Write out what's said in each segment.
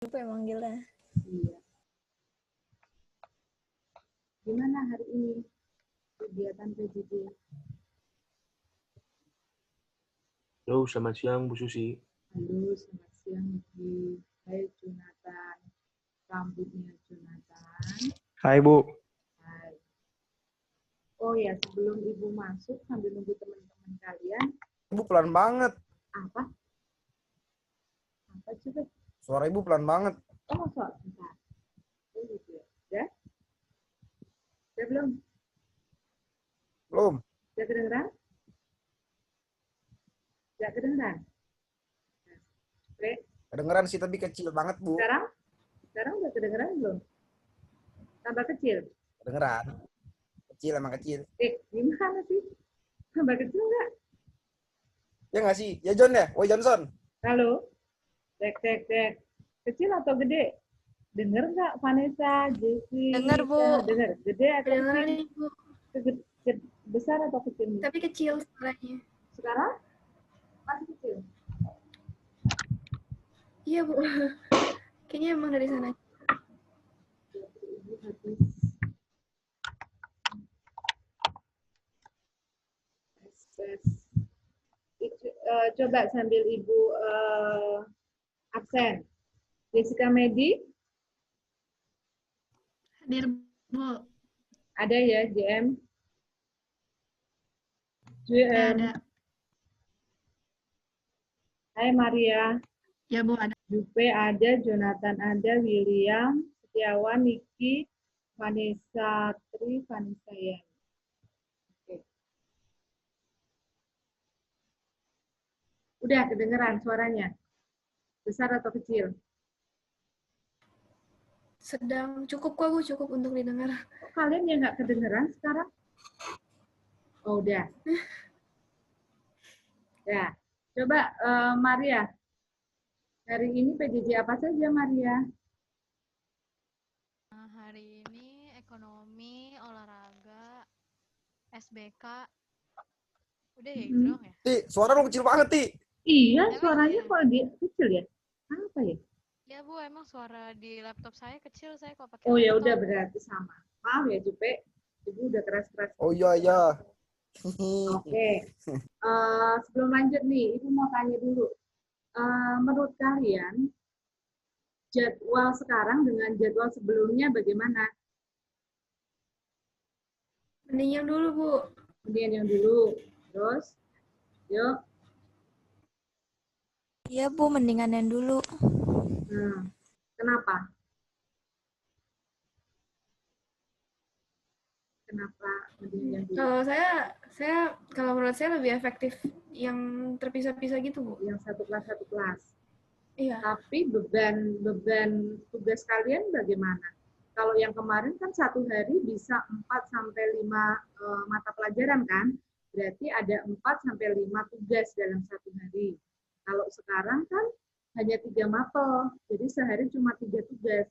Lupa manggilnya. Iya. Gimana hari ini kegiatan PJJ? Halo, selamat siang Bu Susi. Halo, selamat siang Ibu. Hai Jonathan. Rambutnya Jonathan. Hai Bu. Hai. Oh ya, sebelum Ibu masuk sambil nunggu teman-teman kalian. Ibu pelan banget. Apa? Apa coba? Suara ibu pelan banget. Oh, soal bentar. Oh gitu ya. Ya? Udah belum? Belum. Udah kedengeran? Udah kedengeran? Oke. Kedengeran sih tapi kecil banget, Bu. Sekarang? Sekarang udah kedengeran belum? Tambah kecil? Kedengeran. Kecil emang kecil. Gimana sih? Tambah kecil nggak? Ya nggak sih? Ya John ya? Woi Johnson. Halo? Cek, cek, cek. Kecil atau gede? Dengar nggak Vanessa, Jessie? Dengar, Bu. Dengar. Gede atau Kedengeran kecil? nih, Bu. Besar atau kecil? Tapi kecil suaranya. Sekarang? Masih kecil? Iya, Bu. Kayaknya emang dari sana. Ibu habis tes. Coba sambil Ibu absen. Jessica Medi, Hadir, Bu. ada ya JM? Ada. Hai Maria. Ya, Bu, ada. Jupe ada, Jonathan ada, William, Setiawan, Niki, Vanessa Tri, Vanessa Yan. Oke. Udah kedengeran suaranya? Besar atau kecil? Sedang cukup kok, Bu. Cukup untuk didengar. Kok kalian yang nggak kedengeran sekarang? Oh, udah. Ya. Coba Maria. Hari ini PJJ apa saja, Maria? Hari ini ekonomi, olahraga, SBK. Udah ya, gitu doang ya? Ti, suara lu kecil banget, Ti. Iya, Emang suaranya iya? kok dia kecil ya? Apa ya? Ya Bu, emang suara di laptop saya kecil, saya kalau pakai Oh ya laptop. udah berarti sama. Maaf ya Jupe, Ibu udah keras-keras. Oh iya, iya. Oke. Sebelum lanjut nih, Ibu mau tanya dulu. Menurut kalian, jadwal sekarang dengan jadwal sebelumnya bagaimana? Mending yang dulu, Bu. Kemudian yang dulu. Terus, yuk. Iya, Bu. Mendingan yang dulu. Kenapa? Kenapa mendingan yang dulu? Kalau kalau menurut saya lebih efektif yang terpisah-pisah gitu, Bu. Yang satu kelas. Iya. Tapi beban tugas kalian bagaimana? Kalau yang kemarin kan satu hari bisa 4 sampai 5 mata pelajaran kan? Berarti ada 4 sampai 5 tugas dalam satu hari. Kalau sekarang kan hanya 3 mapel, jadi sehari cuma 3 tugas.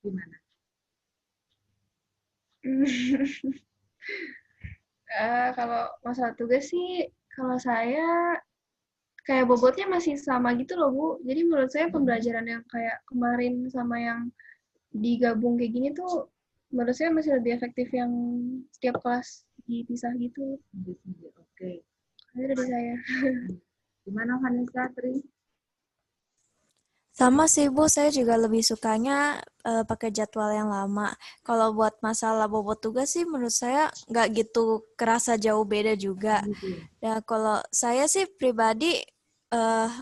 Gimana? Kalau masalah tugas sih, kalau saya kayak bobotnya masih sama gitu loh, Bu. Jadi menurut saya pembelajaran yang kayak kemarin sama yang digabung kayak gini tuh menurut saya masih lebih efektif yang setiap kelas dipisah gitu. Oke. Itu dari saya. Gimana Vanessa, Tri? Sama sih Bu, saya juga lebih sukanya pakai jadwal yang lama. Kalau buat masalah bobot tugas sih menurut saya nggak gitu kerasa jauh beda juga. Ya kalau saya sih pribadi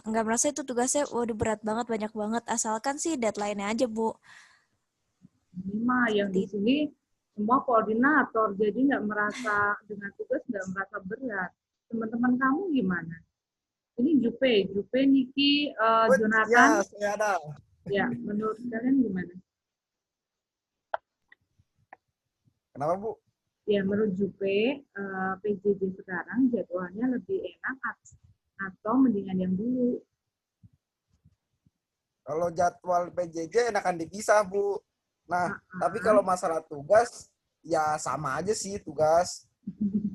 nggak merasa itu tugasnya waduh berat banget, banyak banget. Asalkan sih deadline-nya aja Bu. Ini mah yang di sini semua koordinator, jadi nggak merasa dengan tugas nggak merasa berat. Teman-teman kamu gimana? Ini Jupe, Niki, Jonathan. Ya, saya ada. Ya, menurut kalian gimana? Kenapa, Bu? Ya, menurut Jupe, PJJ sekarang jadwalnya lebih enak atau mendingan yang dulu? Kalau jadwal PJJ enakan dipisah, Bu. Nah, tapi kalau masalah tugas, ya sama aja sih tugas.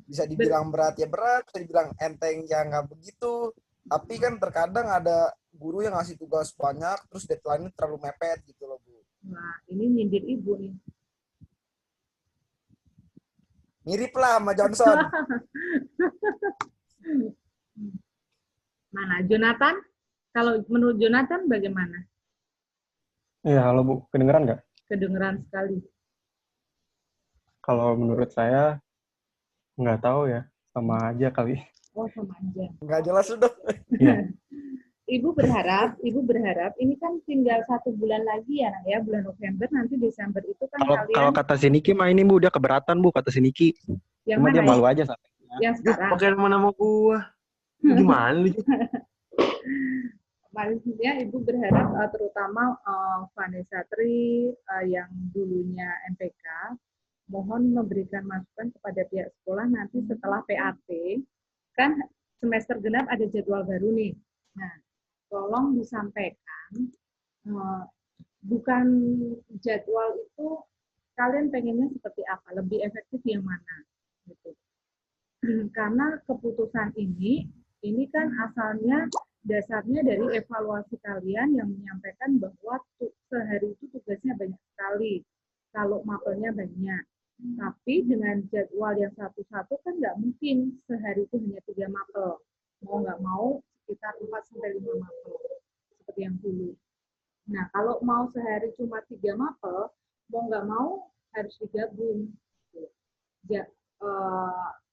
Bisa dibilang berat ya berat, bisa dibilang enteng ya nggak begitu. Tapi kan terkadang ada guru yang ngasih tugas banyak, terus deadline-nya terlalu mepet gitu loh, Bu. Nah, ini nyindir ibu nih. Mirip lah sama Johnson. Mana Jonathan? Kalau menurut Jonathan bagaimana? Iya, halo Bu, kedengeran nggak? Kedengeran sekali. Kalau menurut saya, nggak tahu ya, sama aja kali. Oh, sama aja. Nggak jelas udah. Iya. Ibu berharap ini kan tinggal 1 bulan lagi ya, Nak, ya, bulan November, nanti Desember itu kan Kalau kalian kata si Niki mah ini Bu udah keberatan Bu, kata si Niki. yang Cuma mana dia ya? malu aja sampai. Yang sekarang. Pakai nama gua. Gimana lu? Maksudnya Ibu berharap terutama Vanessa Tri yang dulunya MPK, mohon memberikan masukan kepada pihak sekolah nanti setelah PAT, kan semester genap ada jadwal baru nih. Nah, tolong disampaikan, bukan jadwal itu kalian pengennya seperti apa, lebih efektif yang mana, gitu. Karena keputusan ini kan asalnya dasarnya dari evaluasi kalian yang menyampaikan bahwa sehari itu tugasnya banyak sekali, kalau mapelnya banyak. Tapi dengan jadwal yang satu-satu kan nggak mungkin sehari itu hanya 3 mapel. Mau nggak mau sekitar 4-5 mapel, seperti yang dulu. Nah, kalau mau sehari cuma 3 mapel, mau nggak mau harus digabung.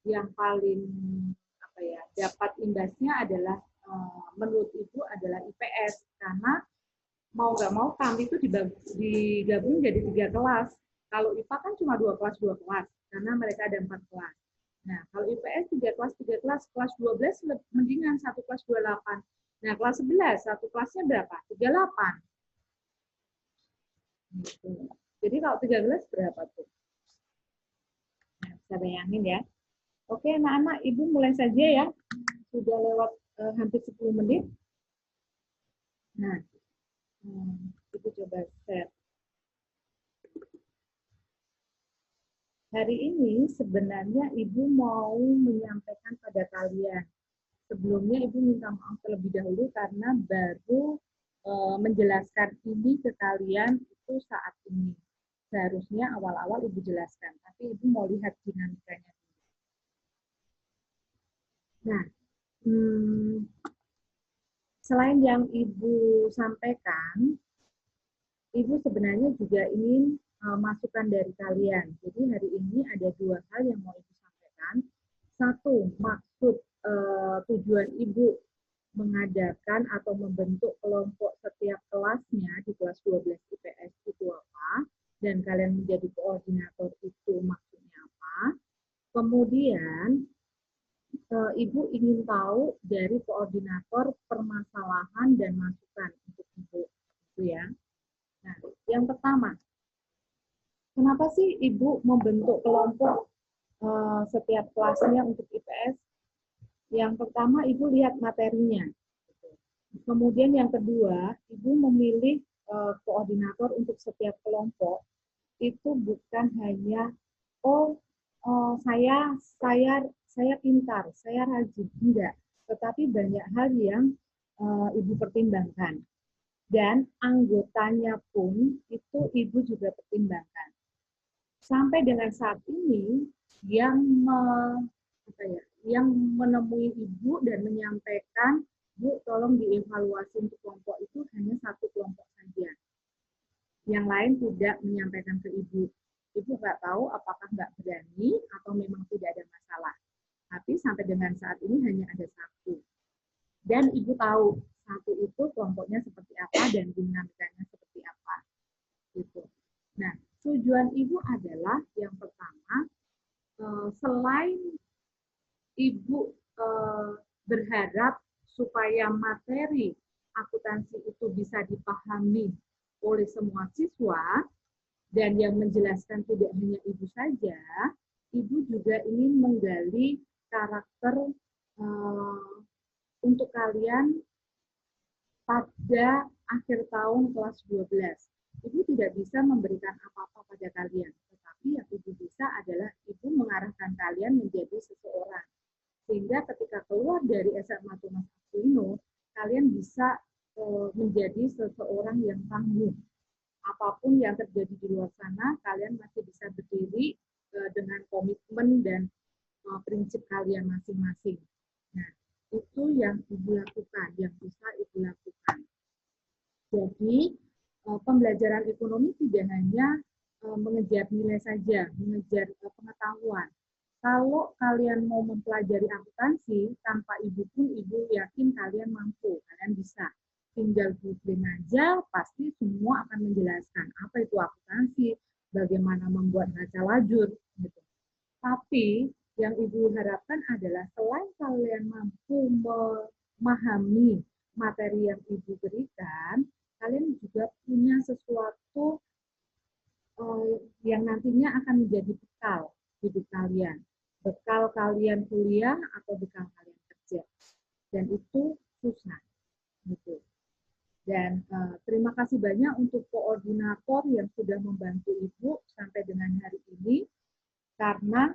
Yang paling dapat imbasnya adalah menurut Ibu adalah IPS, karena mau nggak mau kami itu digabung jadi 3 kelas. Kalau IPA kan cuma 2 kelas, karena mereka ada 4 kelas. Nah, kalau IPS 3 kelas, kelas 12 mendingan 1 kelas 28. Nah, kelas 11, 1 kelasnya berapa? 38. Gitu. Jadi kalau 13 berapa tuh? Nah, bisa bayangin ya. Oke, anak-anak, Ibu mulai saja ya. Sudah lewat hampir 10 menit. Nah, Ibu coba share. Hari ini sebenarnya Ibu mau menyampaikan pada kalian. Sebelumnya Ibu minta maaf terlebih dahulu karena baru menjelaskan ini ke kalian itu saat ini. Seharusnya awal-awal Ibu jelaskan, tapi Ibu mau lihat dinamikanya. Nah, selain yang Ibu sampaikan, Ibu sebenarnya juga ingin masukan dari kalian. Jadi hari ini ada 2 hal yang mau Ibu sampaikan. 1, maksud tujuan Ibu mengadakan atau membentuk kelompok setiap kelasnya di kelas 12 IPS itu apa, dan kalian menjadi koordinator itu maksudnya apa. Kemudian Ibu ingin tahu dari koordinator permasalahan dan masukan untuk Ibu, gitu ya. Nah, yang pertama, kenapa sih Ibu membentuk kelompok setiap kelasnya untuk IPS? Yang pertama, Ibu lihat materinya. Kemudian yang kedua, Ibu memilih koordinator untuk setiap kelompok itu bukan hanya saya pintar, saya rajin, enggak. Tetapi banyak hal yang Ibu pertimbangkan. Dan anggotanya pun itu Ibu juga pertimbangkan. Sampai dengan saat ini, yang menemui Ibu dan menyampaikan, Bu, tolong dievaluasi untuk kelompok itu hanya 1 kelompok saja. Yang lain tidak menyampaikan ke Ibu. Ibu nggak tahu apakah nggak berani atau memang tidak ada masalah. Tapi sampai dengan saat ini hanya ada 1. Dan Ibu tahu 1 itu kelompoknya seperti apa dan dinamikanya seperti apa. Gitu. Nah, tujuan Ibu adalah yang pertama, selain Ibu berharap supaya materi akuntansi itu bisa dipahami oleh semua siswa, dan yang menjelaskan tidak hanya Ibu saja, Ibu juga ingin menggali karakter untuk kalian pada akhir tahun kelas 12. Ibu tidak bisa memberikan apa-apa pada kalian, tetapi yang Ibu bisa adalah Ibu mengarahkan kalian menjadi seseorang. Sehingga ketika keluar dari SMA Thomas Aquino, kalian bisa menjadi seseorang yang tangguh. Apapun yang terjadi di luar sana, kalian masih bisa berdiri dengan komitmen dan prinsip kalian masing-masing. Nah, itu yang Ibu lakukan, yang bisa Ibu lakukan. Jadi, pembelajaran ekonomi tidak hanya mengejar nilai saja, mengejar pengetahuan. Kalau kalian mau mempelajari akuntansi, tanpa Ibu pun Ibu yakin kalian mampu, kalian bisa. Tinggal googling aja, pasti semua akan menjelaskan apa itu akuntansi, bagaimana membuat neraca lajur, gitu. Tapi yang Ibu harapkan adalah selain kalian mampu memahami materi yang Ibu berikan, kalian juga punya sesuatu yang nantinya akan menjadi bekal hidup kalian. Bekal kalian kuliah atau bekal kalian kerja. Dan itu susah. Gitu. Dan terima kasih banyak untuk koordinator yang sudah membantu Ibu sampai dengan hari ini, karena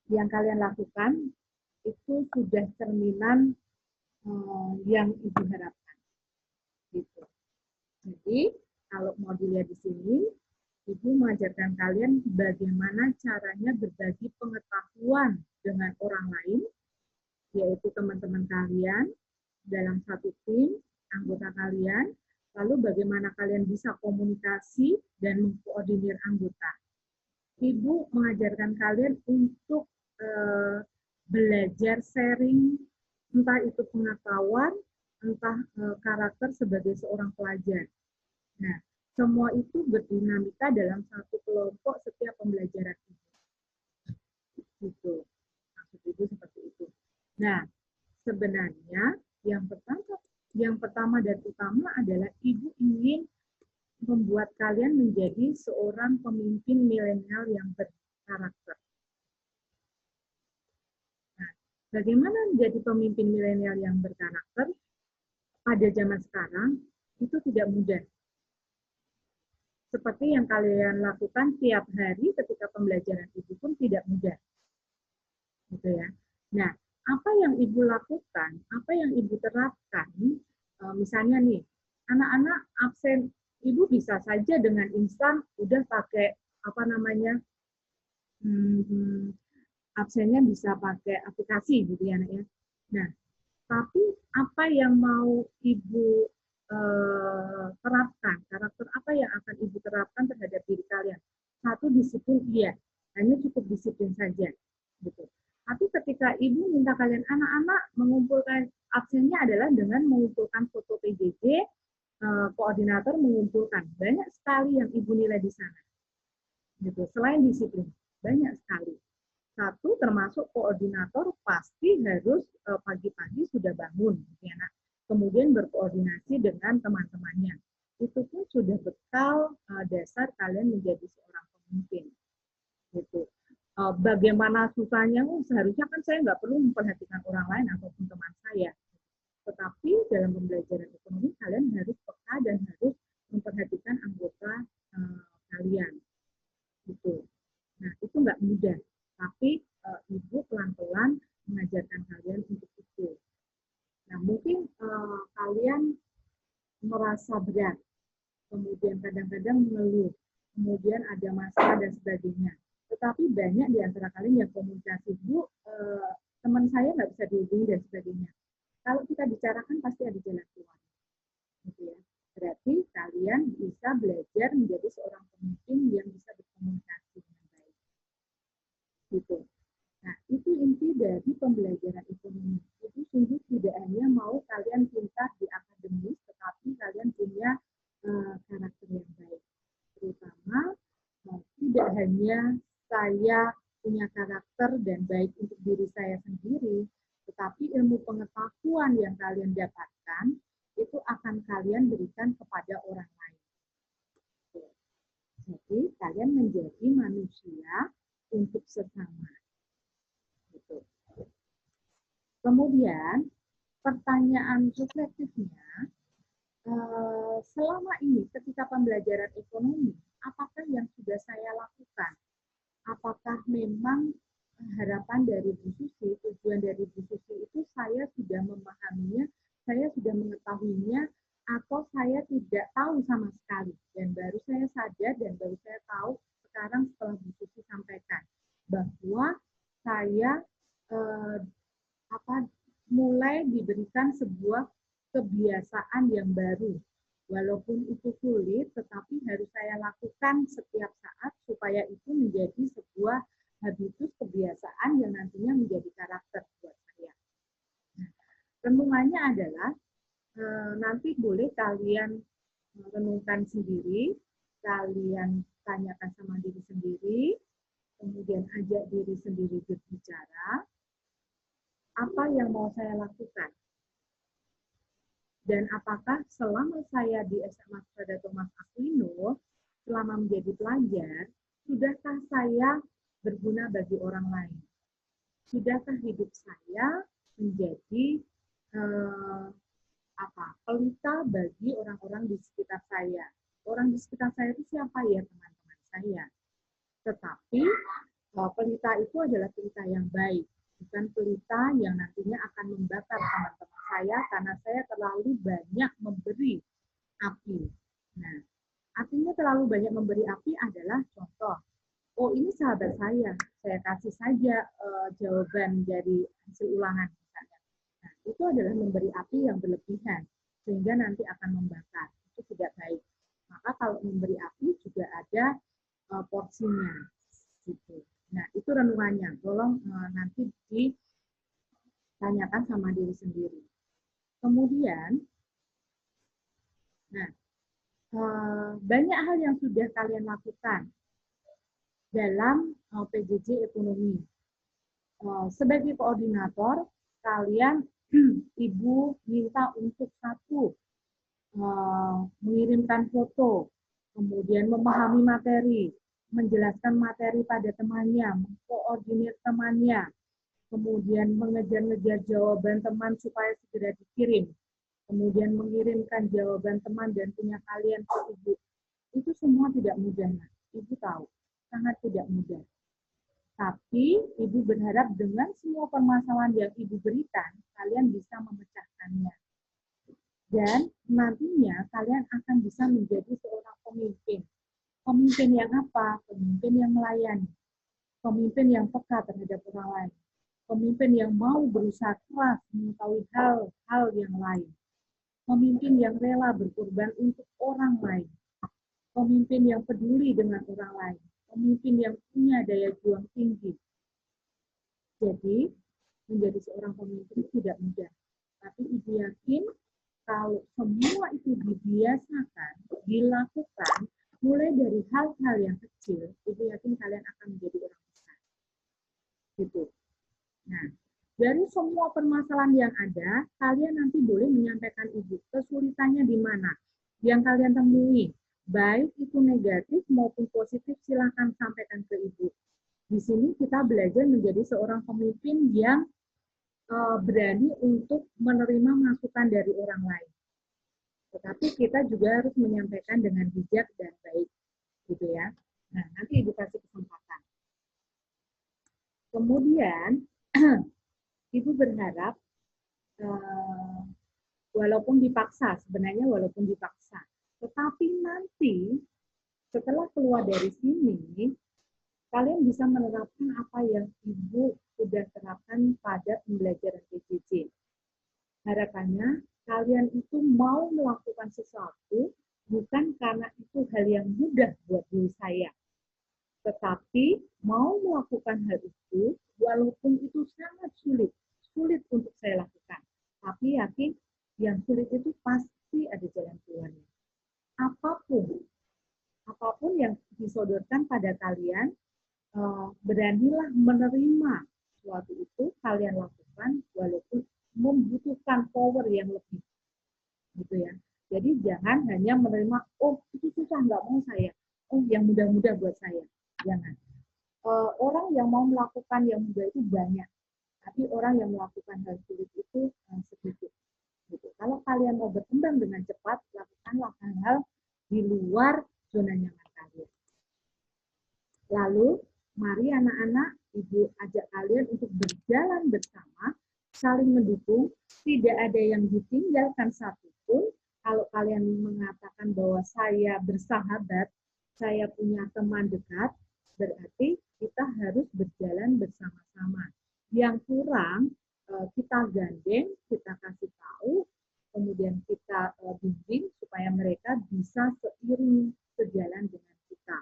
yang kalian lakukan itu sudah cerminan yang Ibu harapkan. Gitu. Jadi kalau mau dilihat di sini, Ibu mengajarkan kalian bagaimana caranya berbagi pengetahuan dengan orang lain, yaitu teman-teman kalian dalam satu tim, anggota kalian, lalu bagaimana kalian bisa komunikasi dan mengkoordinir anggota. Ibu mengajarkan kalian untuk belajar sharing, entah itu pengetahuan, entah karakter sebagai seorang pelajar. Nah, semua itu berdinamika dalam satu kelompok setiap pembelajaran itu. Gitu. Maksud Ibu seperti itu. Nah, sebenarnya yang pertama dan utama adalah Ibu ingin membuat kalian menjadi seorang pemimpin milenial yang berkarakter. Nah, bagaimana menjadi pemimpin milenial yang berkarakter? Pada zaman sekarang itu tidak mudah. Seperti yang kalian lakukan tiap hari ketika pembelajaran Ibu pun tidak mudah. Gitu ya. Nah, apa yang Ibu lakukan, apa yang Ibu terapkan, misalnya nih, anak-anak absen, Ibu bisa saja dengan instan udah pakai absennya bisa pakai aplikasi gitu ya, ya. Nah, tapi apa yang mau Ibu terapkan, karakter apa yang akan Ibu terapkan terhadap diri kalian? Satu, disiplin, iya, hanya cukup disiplin saja, gitu. Tapi ketika Ibu minta kalian anak-anak mengumpulkan absennya adalah dengan mengumpulkan foto PJJ, koordinator mengumpulkan. Banyak sekali yang Ibu nilai di sana. Gitu. Selain disiplin, banyak sekali. Satu, termasuk koordinator pasti harus pagi-pagi sudah bangun. Ya, nah. Kemudian berkoordinasi dengan teman-temannya. Itu pun sudah bekal dasar kalian menjadi seorang pemimpin. Gitu. Bagaimana susahnya, seharusnya kan saya nggak perlu memperhatikan orang lain ataupun teman saya. Tetapi dalam pembelajaran ekonomi, kalian harus peka dan harus memperhatikan anggota kalian. Gitu. Nah, itu nggak mudah. Tapi Ibu pelan-pelan mengajarkan kalian untuk itu. Nah, mungkin kalian merasa berat, kemudian kadang-kadang mengeluh, kemudian ada masalah dan sebagainya. Tetapi banyak di antara kalian yang komunikasi, Bu, teman saya nggak bisa dihubungi dan sebagainya. Kalau kita bicarakan pasti ada jalan keluar. Gitu ya. Berarti kalian bisa belajar menjadi seorang pemimpin yang bisa berkomunikasi dengan baik. Gitu. Nah, itu inti dari pembelajaran ekonomi. Itu sungguh tidak hanya mau kalian pintar di akademis, tetapi kalian punya karakter yang baik. Terutama tidak hanya saya punya karakter dan baik untuk diri saya sendiri, tetapi ilmu pengetahuan yang kalian dapatkan itu akan kalian berikan kepada orang lain. Jadi kalian menjadi manusia untuk sesama. Gitu. Kemudian pertanyaan reflektifnya, selama ini ketika pembelajaran ekonomi, apakah yang sudah saya lakukan? Apakah memang harapan dari Bu Susi, tujuan dari Bu Susi itu saya sudah memahaminya, saya sudah mengetahuinya atau saya tidak tahu sama sekali dan baru saya sadar dan baru saya tahu sekarang setelah Bu Susi sampaikan bahwa saya mulai diberikan sebuah kebiasaan yang baru. Walaupun itu sulit, tetapi harus saya lakukan setiap saat supaya itu menjadi sebuah habitus kebiasaan yang nantinya menjadi karakter buat saya. Nah, renungannya adalah nanti boleh kalian renungkan sendiri, kalian tanyakan sama diri sendiri, kemudian ajak diri sendiri berbicara, apa yang mau saya lakukan? Dan apakah selama saya di SMA Pada Thomas Aquino, selama menjadi pelajar, sudahkah saya berguna bagi orang lain? Sudahkah hidup saya menjadi pelita bagi orang-orang di sekitar saya? Orang di sekitar saya itu siapa ya, teman-teman saya? Tetapi pelita itu adalah pelita yang baik, bukan pelita yang nantinya akan membakar teman-teman saya karena saya terlalu banyak memberi api. Nah, artinya terlalu banyak memberi api adalah contoh. Oh, ini sahabat saya kasih saja jawaban dari hasil ulangan misalnya. Nah, itu adalah memberi api yang berlebihan sehingga nanti akan membakar. Itu tidak baik. Maka kalau memberi api juga ada porsinya. Gitu. Nah, itu renungannya. Tolong nanti ditanyakan sama diri sendiri. Kemudian, banyak hal yang sudah kalian lakukan dalam PJJ ekonomi. Sebagai koordinator, kalian, Ibu minta untuk satu, mengirimkan foto, kemudian memahami materi, menjelaskan materi pada temannya, mengkoordinir temannya, kemudian mengejar-ngejar jawaban teman supaya segera dikirim, kemudian mengirimkan jawaban teman dan punya kalian ke Ibu. Itu semua tidak mudah, Nah. Ibu tahu, sangat tidak mudah. Tapi Ibu berharap dengan semua permasalahan yang Ibu berikan, kalian bisa memecahkannya. Dan nantinya kalian akan bisa menjadi seorang pemimpin. Pemimpin yang apa? Pemimpin yang melayani. Pemimpin yang peka terhadap orang lain. Pemimpin yang mau berusaha keras mengetahui hal-hal yang lain. Pemimpin yang rela berkorban untuk orang lain. Pemimpin yang peduli dengan orang lain. Pemimpin yang punya daya juang tinggi. Jadi, menjadi seorang pemimpin tidak mudah. Tapi Ibu yakin kalau semua itu dibiasakan, dilakukan, mulai dari hal-hal yang kecil, Ibu yakin kalian akan menjadi orang besar. Gitu. Nah, dari semua permasalahan yang ada, kalian nanti boleh menyampaikan Ibu kesulitannya di mana yang kalian temui. Baik itu negatif maupun positif, silakan sampaikan ke Ibu. Di sini kita belajar menjadi seorang pemimpin yang berani untuk menerima masukan dari orang lain. Tetapi kita juga harus menyampaikan dengan bijak dan baik. Gitu ya. Nah, nanti Ibu kasih kesempatan. Kemudian, Ibu berharap, walaupun dipaksa, sebenarnya walaupun dipaksa, tetapi nanti setelah keluar dari sini, kalian bisa menerapkan apa yang Ibu sudah terapkan pada pembelajaran PJJ. Harapannya, kalian itu mau melakukan sesuatu, bukan karena itu hal yang mudah buat diri saya, tetapi mau melakukan hal itu, walaupun itu sangat sulit untuk saya lakukan. Tapi yakin, yang sulit itu pasti ada jalan keluarnya. Apapun yang disodorkan pada kalian, beranilah menerima sesuatu itu kalian lakukan, walaupun membutuhkan power yang lebih. Gitu ya. Jadi jangan hanya menerima, oh itu susah, nggak mau saya. Oh yang mudah-mudah buat saya. Jangan. Orang yang mau melakukan yang mudah itu banyak, tapi orang yang melakukan hal sulit itu sedikit. Gitu. Kalau kalian mau berkembang dengan cepat, lakukanlah hal-hal di luar zona nyaman kalian. Lalu, mari anak-anak, Ibu ajak kalian untuk berjalan bersama, saling mendukung, tidak ada yang ditinggalkan satupun, kalau kalian mengatakan bahwa saya bersahabat, saya punya teman dekat, berarti kita harus berjalan bersama-sama. Yang kurang, kita gandeng, kita kasih tahu, kemudian kita bimbing supaya mereka bisa seiring sejalan dengan kita.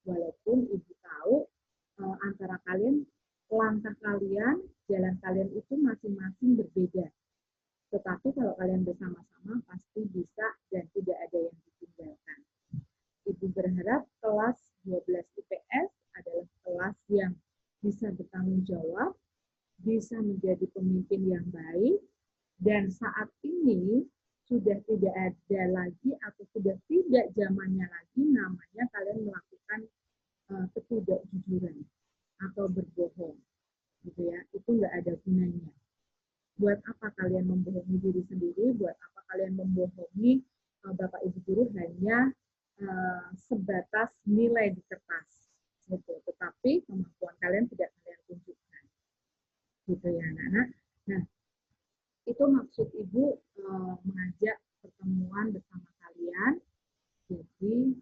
Walaupun Ibu tahu antara kalian, langkah kalian, jalan kalian itu masing-masing berbeda. Tetapi kalau kalian bersama-sama pasti bisa dan tidak ada yang ditinggalkan. Ibu berharap kelas 12 IPS adalah kelas yang bisa bertanggung jawab, bisa menjadi pemimpin yang baik, dan saat ini sudah tidak ada lagi atau sudah tidak zamannya lagi namanya kalian melakukan ketidakjujuran atau berbohong. Gitu ya, itu nggak ada gunanya. Buat apa kalian membohongi diri sendiri? Buat apa kalian membohongi Bapak Ibu guru hanya sebatas nilai di kertas, gitu. Tetapi kemampuan kalian tidak kalian tunjukkan, gitu ya anak-anak. Nah, itu maksud Ibu mengajak pertemuan bersama kalian. Jadi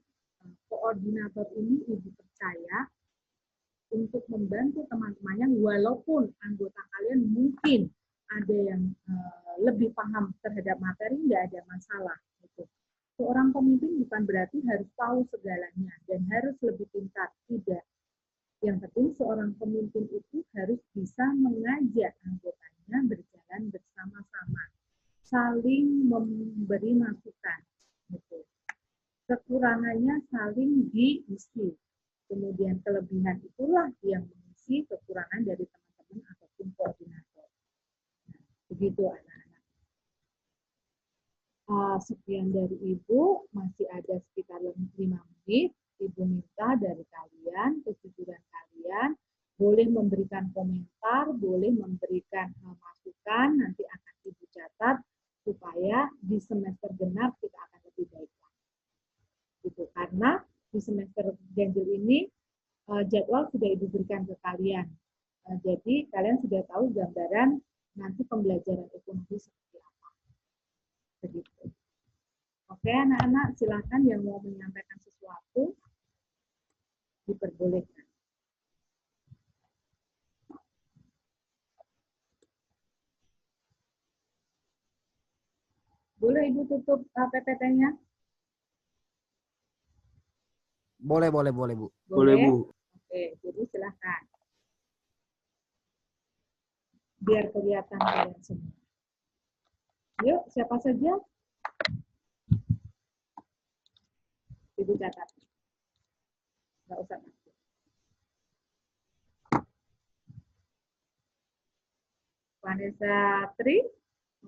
koordinator ini Ibu percaya untuk membantu teman-temannya, walaupun anggota kalian mungkin ada yang lebih paham terhadap materi, nggak ada masalah. Gitu. Seorang pemimpin bukan berarti harus tahu segalanya dan harus lebih pintar, tidak. Yang penting seorang pemimpin itu harus bisa mengajak anggotanya berjalan bersama-sama, saling memberi masukan. Gitu. Kekurangannya saling diisi. Kemudian kelebihan itulah yang mengisi kekurangan dari teman-teman ataupun koordinator. Nah, begitu anak-anak. Sekian dari Ibu, masih ada sekitar 5 menit. Ibu minta dari kalian, kejujuran kalian, boleh memberikan komentar, boleh memberikan masukan, nanti akan Ibu catat, supaya di semester genap kita akan lebih baik lagi. Gitu. Karena di semester ganjil ini jadwal sudah Ibu berikan ke kalian. Jadi kalian sudah tahu gambaran nanti pembelajaran ekonomi seperti apa. Begitu. Oke anak-anak, silakan yang mau menyampaikan sesuatu diperbolehkan. Boleh Ibu tutup PPT-nya? Boleh, Bu. Boleh, Bu. Oke, jadi silakan. Biar kelihatan kalian semua. Yuk, siapa saja? Ibu catat. Nggak usah. Vanessa Tri,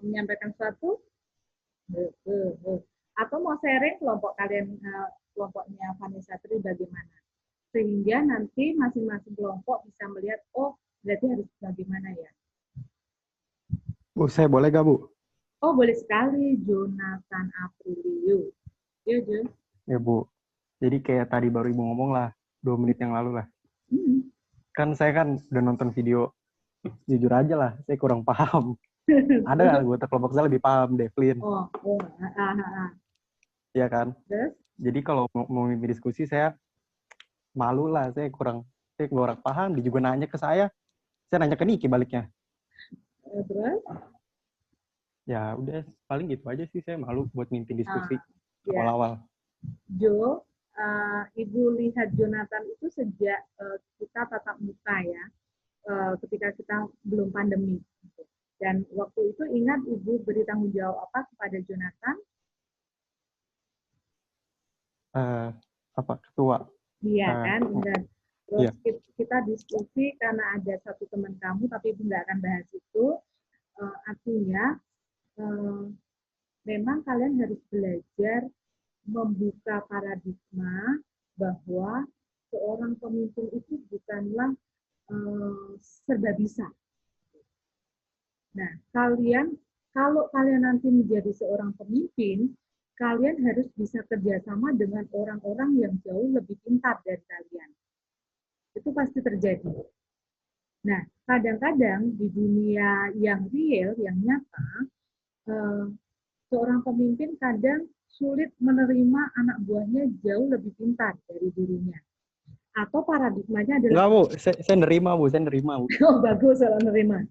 menyampaikan sesuatu? Atau mau sharing kelompok kalian, kelompoknya Vanessa Tri bagaimana? Sehingga nanti masing-masing kelompok bisa melihat, oh berarti harus bagaimana ya? Bu, saya boleh gak, Bu? Oh boleh sekali, Jonathan Aprilio. Yuk, Jo. Ya, Bu. Jadi kayak tadi baru Ibu ngomong lah, 2 menit yang lalu lah. Kan saya kan udah nonton video, jujur aja lah, saya kurang paham. Ada anggota kelompok saya lebih paham, Devlin. Iya kan? Terus? Jadi kalau mau mimpin diskusi, saya malu lah, saya kurang paham. Dia juga nanya ke saya nanya ke Niki baliknya. Terus? Ya udah, paling gitu aja sih, saya malu buat mimpin diskusi Ya. awal-awal. Jo, Ibu lihat Jonathan itu sejak kita tatap muka ya, ketika kita belum pandemi. Dan waktu itu ingat Ibu beri tanggung jawab apa kepada Jonathan? Ketua. Iya kan, ingat. Terus iya. kita diskusi karena ada satu teman kamu, tapi Ibu nggak akan bahas itu. Artinya, memang kalian harus belajar membuka paradigma bahwa seorang pemimpin itu bukanlah serba bisa. Nah, kalau kalian nanti menjadi seorang pemimpin, kalian harus bisa kerjasama dengan orang-orang yang jauh lebih pintar dari kalian. Itu pasti terjadi. Nah, kadang-kadang di dunia yang real, yang nyata, seorang pemimpin kadang sulit menerima anak buahnya jauh lebih pintar dari dirinya. Atau paradigmanya adalah... Enggak, Bu. Saya nerima, Bu. Oh, bagus kalau nerima.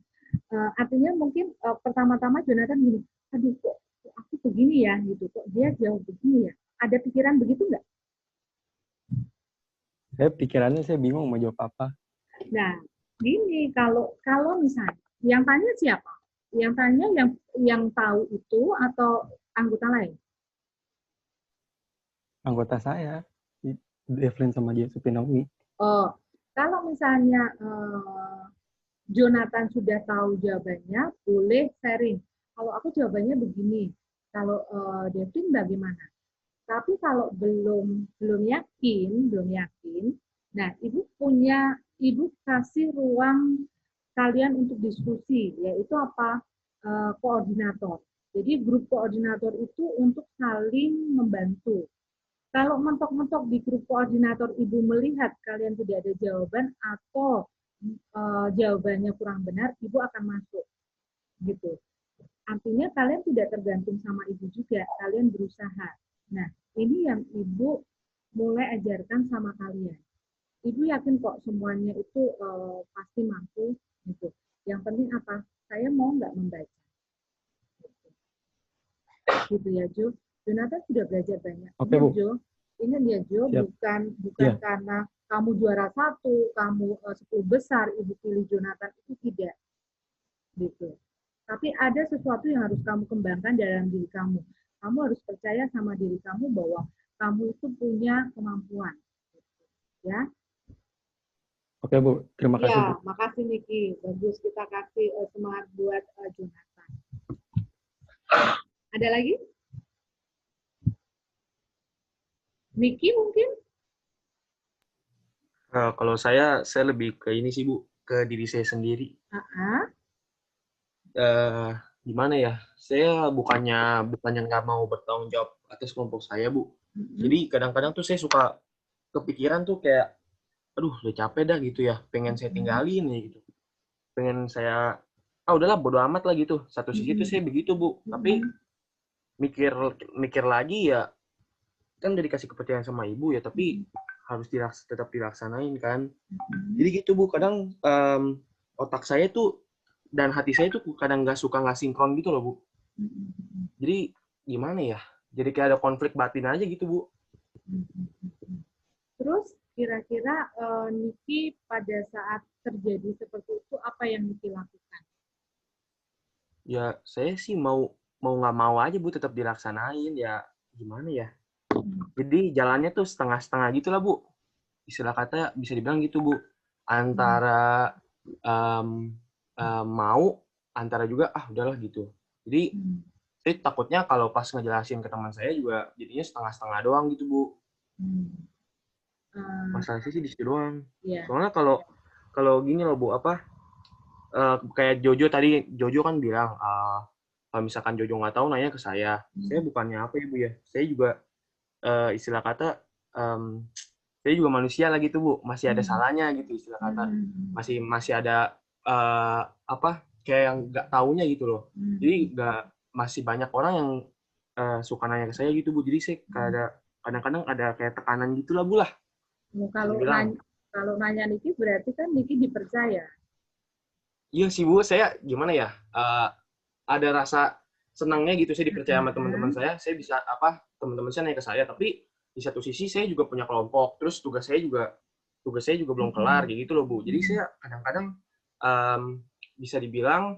Artinya mungkin pertama-tama Jonathan gini, aduh kok aku begini ya, gitu. Kok dia jauh begini ya? Ada pikiran begitu nggak? Pikirannya saya bingung mau jawab apa. Nah, gini, kalau misalnya, yang tanya siapa? Yang tanya yang tahu itu atau anggota lain? Anggota saya, Devlin sama dia Supinawi. Oh, kalau misalnya Jonathan sudah tahu jawabannya, boleh sharing. Kalau aku jawabannya begini, kalau Devlin bagaimana? Tapi kalau belum yakin, nah ibu kasih ruang kalian untuk diskusi, yaitu apa? Koordinator. Jadi grup koordinator itu untuk saling membantu. Kalau mentok-mentok di grup koordinator ibu melihat kalian tidak ada jawaban atau jawabannya kurang benar, ibu akan masuk, gitu. Artinya kalian tidak tergantung sama ibu juga, kalian berusaha. Nah, ini yang ibu mulai ajarkan sama kalian. Ibu yakin kok semuanya itu pasti mampu, gitu. Yang penting apa? Saya mau nggak membaca. Gitu ya, Jo. Jonathan sudah belajar banyak. Oke, Bu. Jo. Ini dia, Jo, Siap. bukan Iya. karena kamu juara 1, kamu 10 besar, ibu pilih Jonathan, itu tidak. Gitu. Tapi ada sesuatu yang harus kamu kembangkan dalam diri kamu. Kamu harus percaya sama diri kamu bahwa kamu itu punya kemampuan. Ya. Oke, Bu. Terima kasih, Bu. Ya, makasih Niki. Bagus, kita kasih semangat buat Jonathan. Ada lagi? Niki mungkin? Kalau saya lebih ke ini sih, Bu, ke diri saya sendiri. Gimana ya? Saya bukannya nggak mau bertanggung jawab atas kelompok saya, Bu. Jadi kadang-kadang tuh saya suka kepikiran tuh kayak, aduh, udah capek dah gitu ya, pengen saya tinggalin ya gitu. Pengen saya, udahlah bodo amat lah gitu. Satu sisi tuh saya begitu, Bu. Tapi mikir lagi ya, kan udah dikasih kepercayaan sama ibu ya, tapi harus tetap dilaksanain kan. Jadi gitu, Bu. Kadang otak saya tuh dan hati saya tuh kadang nggak suka nggak sinkron gitu loh, Bu. Jadi gimana ya? Jadi kayak ada konflik batin aja gitu, Bu. Terus kira-kira Niki pada saat terjadi seperti itu apa yang Niki lakukan? Ya saya sih mau nggak mau aja, Bu, tetap dilaksanain ya. Gimana ya? Jadi jalannya tuh setengah-setengah gitu lah, Bu. Istilah kata bisa dibilang gitu, Bu. Antara mau, antara juga udahlah gitu. Jadi saya takutnya kalau pas ngejelasin ke teman saya juga jadinya setengah-setengah doang gitu, Bu. Masalahnya sih di situ doang. Yeah. Soalnya kalau gini loh, Bu, kayak Jojo tadi, Jojo kan bilang kalau misalkan Jojo nggak tahu nanya ke saya. Saya bukannya apa ya, Bu ya. Saya juga istilah kata saya juga manusia lah gitu, Bu. Masih ada salahnya gitu istilah kata. Masih ada kayak yang nggak taunya gitu loh. Jadi masih banyak orang yang suka nanya ke saya gitu, Bu. Jadi saya kadang-kadang ada kayak tekanan gitu lah, Bu lah. Kalau nanya Niki berarti kan Niki dipercaya. Iya sih, Bu. Saya gimana ya? Ada rasa senangnya gitu saya dipercaya sama teman-teman saya. Saya bisa teman-teman saya nanya ke saya, tapi di satu sisi saya juga punya kelompok. Terus tugas saya juga belum kelar kayak gitu loh, Bu. Jadi saya kadang-kadang bisa dibilang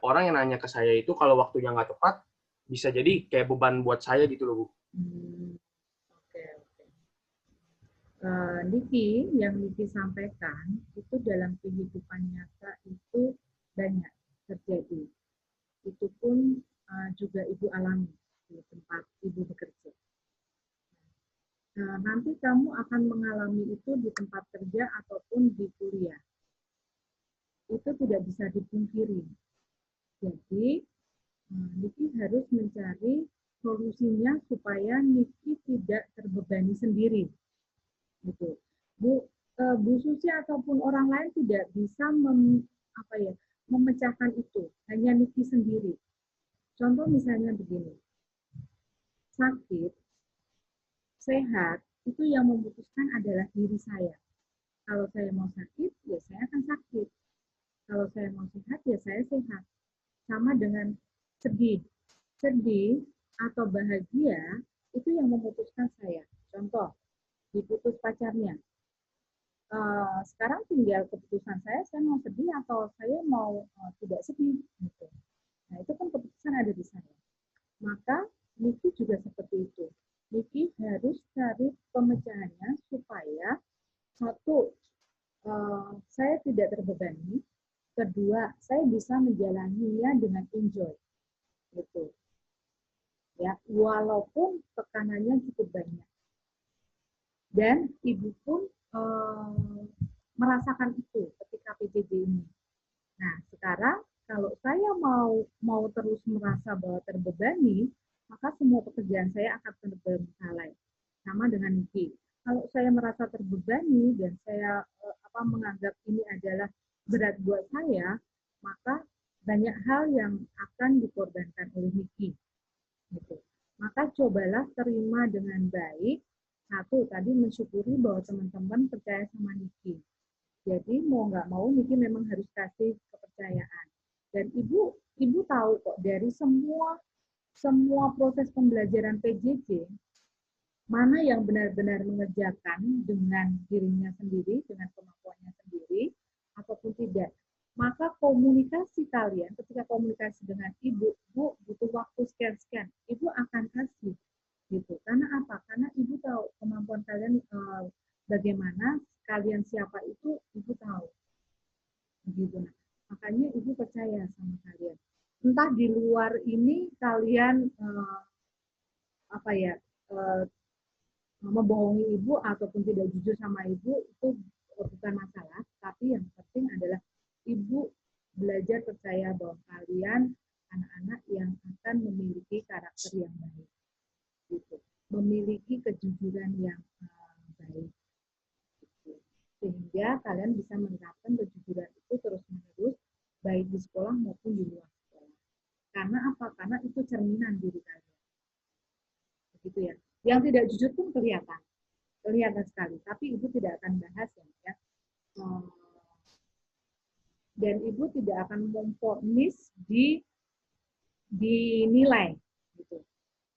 orang yang nanya ke saya itu kalau waktunya nggak tepat bisa jadi kayak beban buat saya gitu loh, Bu. Oke. Niki, yang Niki sampaikan itu dalam kehidupan nyata itu banyak terjadi. Itu pun juga Ibu alami di tempat Ibu bekerja. Nanti kamu akan mengalami itu di tempat kerja ataupun di kuliah. Itu tidak bisa dipungkiri. Jadi, Niki harus mencari solusinya supaya Niki tidak terbebani sendiri. Gitu. Bu Susi ataupun orang lain tidak bisa memecahkan itu, hanya Niki sendiri. Contoh misalnya begini, sakit, sehat, itu yang memutuskan adalah diri saya. Kalau saya mau sakit, ya saya akan sakit. Kalau saya mau sehat, ya saya sehat. Sama dengan sedih. Sedih atau bahagia, itu yang memutuskan saya. Contoh, diputus pacarnya. Sekarang tinggal keputusan saya mau sedih atau saya mau tidak sedih. Gitu. Nah, itu kan keputusan ada di saya. Maka Niki juga seperti itu. Niki harus cari pemecahannya supaya satu, saya tidak terbebani. Kedua, saya bisa menjalaninya dengan enjoy. Gitu. Ya, walaupun tekanannya cukup banyak. Dan ibu pun merasakan itu ketika PJJ ini. Nah, sekarang kalau saya mau terus merasa bahwa terbebani, maka semua pekerjaan saya akan terbengkalai. Sama dengan Niki. Kalau saya merasa terbebani dan saya menganggap ini adalah berat buat saya, maka banyak hal yang akan dikorbankan oleh Niki. Gitu. Maka cobalah terima dengan baik. Satu, tadi mensyukuri bahwa teman-teman percaya sama Niki. Jadi mau nggak mau Niki memang harus kasih kepercayaan. Dan ibu tahu kok dari semua proses pembelajaran PJJ, mana yang benar-benar mengerjakan dengan dirinya sendiri, dengan kemampuannya sendiri, ataupun tidak. Maka komunikasi kalian, ketika komunikasi dengan ibu, Bu, butuh waktu sekian-sekian, ibu akan kasih. Gitu. Karena apa? Karena ibu tahu kemampuan kalian bagaimana, kalian siapa itu, ibu tahu. Begitu. Nah, makanya ibu percaya sama kalian. Entah di luar ini kalian membohongi ibu ataupun tidak jujur sama ibu, itu bukan masalah. Tapi yang penting adalah ibu belajar percaya bahwa kalian anak-anak yang akan memiliki karakter yang baik. Gitu. Memiliki kejujuran yang baik. Gitu. Sehingga kalian bisa menerapkan kejujuran itu terus-menerus, baik di sekolah maupun di luar sekolah. Karena apa? Karena itu cerminan diri kalian. Begitu ya. Yang tidak jujur pun kelihatan sekali. Tapi ibu tidak akan bahas ya. Dan ibu tidak akan memfonis di nilai. Gitu.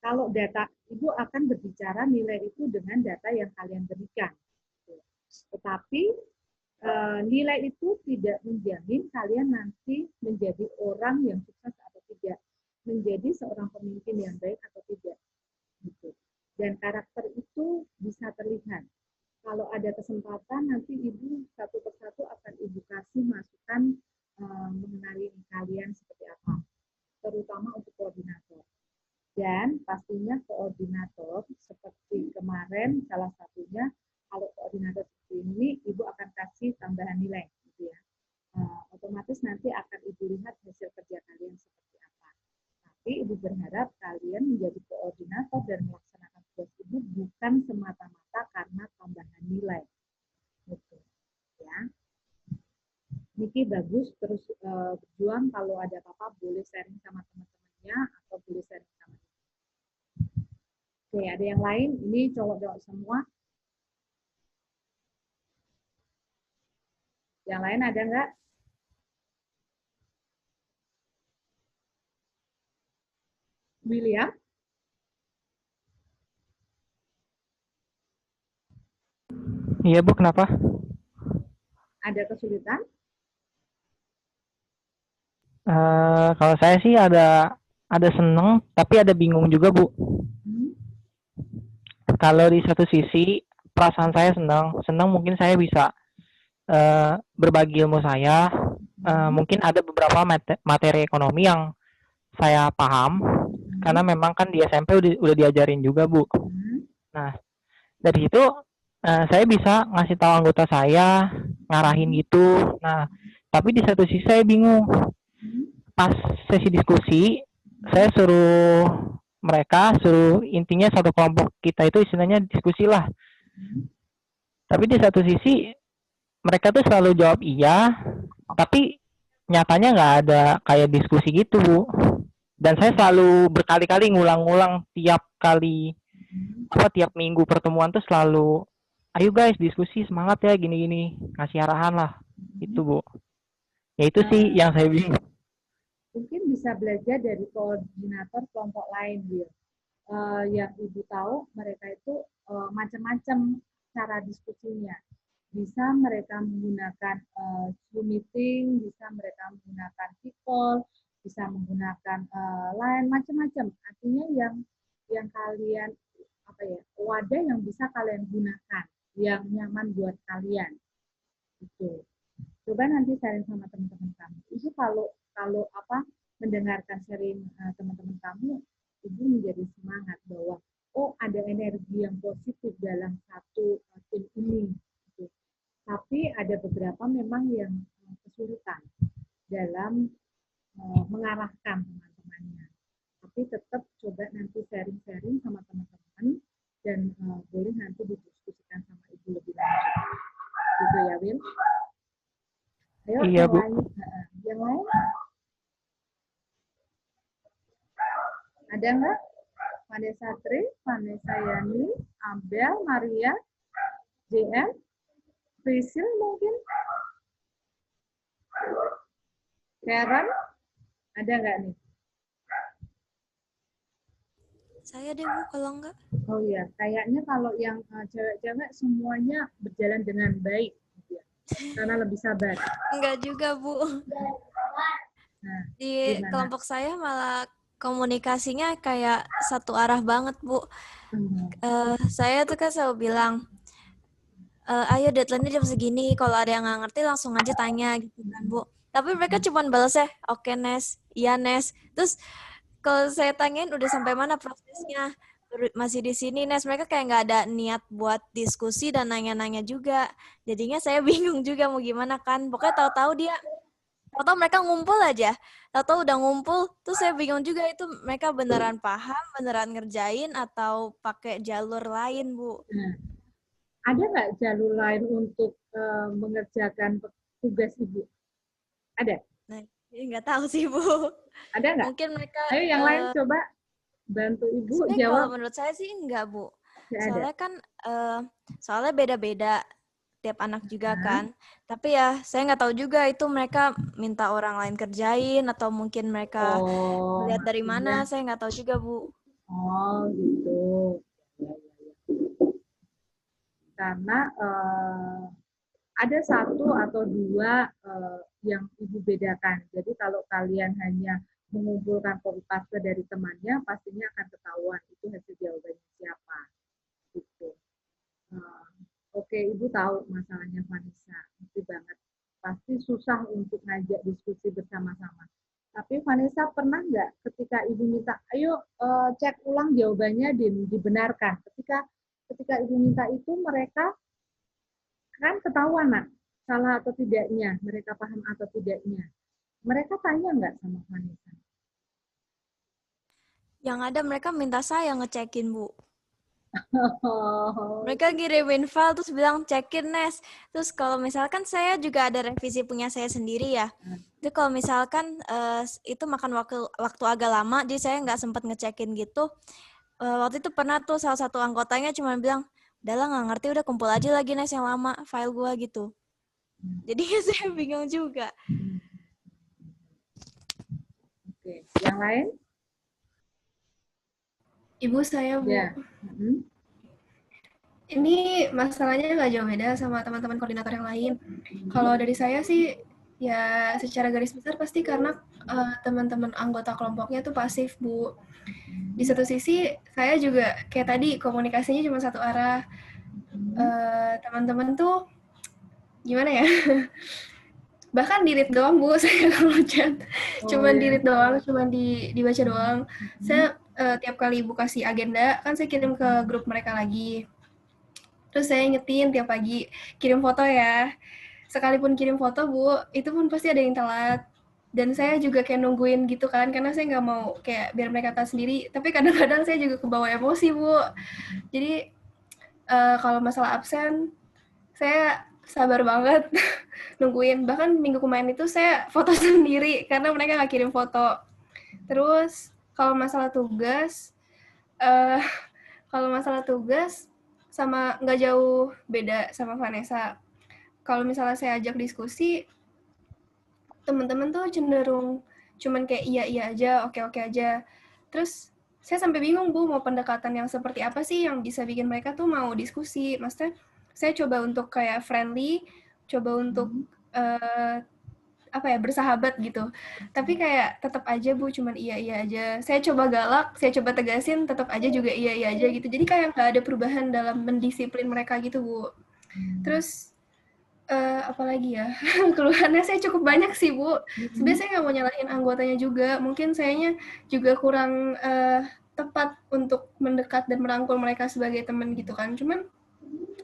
Kalau data, ibu akan berbicara nilai itu dengan data yang kalian berikan. Tetapi nilai itu tidak menjamin kalian nanti menjadi orang yang sukses atau tidak, menjadi seorang pemimpin yang baik atau tidak. Gitu. Dan karakter itu bisa terlihat. Kalau ada kesempatan, nanti ibu satu persatu akan ibu kasih masukan mengenali kalian seperti apa, terutama untuk koordinator. Dan pastinya koordinator seperti kemarin salah satunya, kalau koordinator seperti ini ibu akan kasih tambahan nilai gitu ya. Otomatis nanti akan ibu lihat hasil kerja kalian seperti apa. Tapi ibu berharap kalian menjadi koordinator dan melaksanakan tugas ibu bukan semata-mata karena tambahan nilai. Gitu. Ya. Niki bagus terus berjuang, kalau ada apa-apa boleh sharing sama teman-temannya atau boleh sharing sama. Oke, ada yang lain? Ini cowok-cowok semua. Yang lain ada nggak? William? Iya Bu, kenapa? Ada kesulitan? Kalau saya sih ada seneng, tapi ada bingung juga Bu. Kalau di satu sisi perasaan saya senang mungkin saya bisa berbagi ilmu saya. Mungkin ada beberapa materi ekonomi yang saya paham, karena memang kan di SMP udah diajarin juga Bu. Nah dari situ saya bisa ngasih tahu anggota saya, ngarahin gitu. Nah tapi di satu sisi saya bingung. Pas sesi diskusi saya suruh intinya satu kelompok kita itu istilahnya diskusi lah. Tapi di satu sisi mereka tuh selalu jawab iya, tapi nyatanya nggak ada kayak diskusi gitu Bu. Dan saya selalu berkali-kali ngulang-ngulang tiap minggu pertemuan tuh selalu, ayo guys diskusi, semangat ya, gini-gini, ngasih arahan lah. Itu Bu. Ya itu sih yang saya bingung. Mungkin bisa belajar dari koordinator kelompok lain, Will. Yang Ibu tahu mereka itu macam-macam cara diskusinya. Bisa mereka menggunakan Zoom meeting, bisa mereka menggunakan call, bisa menggunakan line, macam-macam. Artinya yang kalian wadah yang bisa kalian gunakan, yang nyaman buat kalian. Gitu. Coba nanti sharing sama teman-teman kamu. Itu kalau mendengarkan sharing teman-teman kamu, Ibu menjadi semangat bahwa ada energi yang positif dalam satu tim ini. Gitu. Tapi ada beberapa memang yang kesulitan dalam mengarahkan teman-temannya. Tapi tetap coba nanti sharing-sharing sama teman-teman dan boleh nanti didiskusikan sama Ibu lebih lanjut. Gitu ya, Will? Ayo, Iya, Bu. Yang lain? Ada nggak? Vanessa Tri, Vanessa Yani, Abel, Maria, JM, Prisil mungkin? Karen? Ada nggak nih? Saya deh Bu, kalau enggak. Oh iya, kayaknya kalau yang cewek-cewek semuanya berjalan dengan baik. Gitu ya. Karena lebih sabar. Enggak juga Bu. Nah, Di gimana? kelompok saya malah komunikasinya kayak satu arah banget Bu. Saya tuh kan selalu bilang, ayo deadline-nya jam segini, kalau ada yang nggak ngerti langsung aja tanya gitu kan Bu. Tapi mereka cuma balasnya, oke Nes, iya Nes. Terus kalau saya tanyain udah sampai mana prosesnya, masih di sini Nes. Mereka kayak nggak ada niat buat diskusi dan nanya-nanya juga. Jadinya saya bingung juga mau gimana kan. Pokoknya tahu-tahu mereka ngumpul aja. Tahu-tahu udah ngumpul, terus saya bingung juga itu mereka beneran paham, beneran ngerjain atau pakai jalur lain Bu. Nah, ada nggak jalur lain untuk mengerjakan tugas Ibu? Ada? Nah, nggak tahu sih Bu. Ada nggak? Mungkin mereka. Ayo yang lain coba bantu Ibu Sebenarnya jawab. kalau menurut saya sih enggak Bu. Nggak ada. Soalnya kan soalnya beda-beda tiap anak juga kan. Tapi ya saya nggak tahu juga itu mereka minta orang lain kerjain atau mungkin mereka lihat dari mana. Saya nggak tahu juga Bu. Oh gitu. Karena ada satu atau dua yang Ibu bedakan. Jadi kalau kalian hanya mengumpulkan copy paste dari temannya, pastinya akan ketahuan itu hasil jawabannya siapa. Gitu. Oke, Ibu tahu masalahnya Vanessa, ngerti banget. Pasti susah untuk ngajak diskusi bersama-sama. Tapi Vanessa pernah nggak ketika Ibu minta, ayo cek ulang jawabannya dibenarkan. Ketika Ibu minta itu mereka kan ketahuan nak, salah atau tidaknya, mereka paham atau tidaknya. Mereka tanya nggak sama Vanessa? Yang ada mereka minta saya ngecekin Bu. Mereka ngirimin file terus bilang cekin Nes. Terus kalau misalkan saya juga ada revisi punya saya sendiri ya. Itu kalau misalkan itu makan waktu agak lama, jadi saya nggak sempat ngecekin gitu. Waktu itu pernah tuh salah satu anggotanya cuma bilang, udahlah nggak ngerti, udah kumpul aja lagi Nes yang lama file gua gitu. Jadi saya bingung juga. Oke, yang lain? Ibu saya Bu. Ya. Ini masalahnya nggak jauh beda sama teman-teman koordinator yang lain. Kalau dari saya sih, ya secara garis besar pasti karena teman-teman anggota kelompoknya tuh pasif, Bu. Di satu sisi, saya juga kayak tadi komunikasinya cuma satu arah. Teman-teman tuh, gimana ya? Bahkan di read doang, Bu, saya kalau chat. Cuman di read doang, cuman dibaca doang. Saya tiap kali Ibu kasih agenda, kan saya kirim ke grup mereka lagi. Terus saya ingetin tiap pagi, kirim foto ya. Sekalipun kirim foto, Bu, itu pun pasti ada yang telat. Dan saya juga kayak nungguin gitu kan, karena saya nggak mau kayak biar mereka tahu sendiri. Tapi kadang-kadang saya juga kebawa emosi, Bu. Jadi, kalau masalah absen, saya sabar banget nungguin. Bahkan minggu kemarin itu saya foto sendiri, karena mereka nggak kirim foto. Terus, Kalau masalah tugas, eh kalau masalah tugas sama nggak jauh beda sama Vanessa. Kalau misalnya saya ajak diskusi, teman-teman tuh cenderung cuman kayak iya aja, oke aja. Terus saya sampai bingung Bu, mau pendekatan yang seperti apa sih yang bisa bikin mereka tuh mau diskusi. Maksudnya saya coba untuk kayak friendly, coba untuk apa ya, bersahabat gitu. Tapi kayak tetap aja Bu, cuman iya aja. Saya coba galak, saya coba tegasin, tetap aja juga iya aja gitu. Jadi kayak nggak ada perubahan dalam mendisiplin mereka gitu Bu. Terus apalagi ya, keluhannya saya cukup banyak sih Bu. Sebenarnya saya nggak mau nyalahin anggotanya juga. Mungkin sayanya juga kurang tepat untuk mendekat dan merangkul mereka sebagai teman gitu kan. Cuman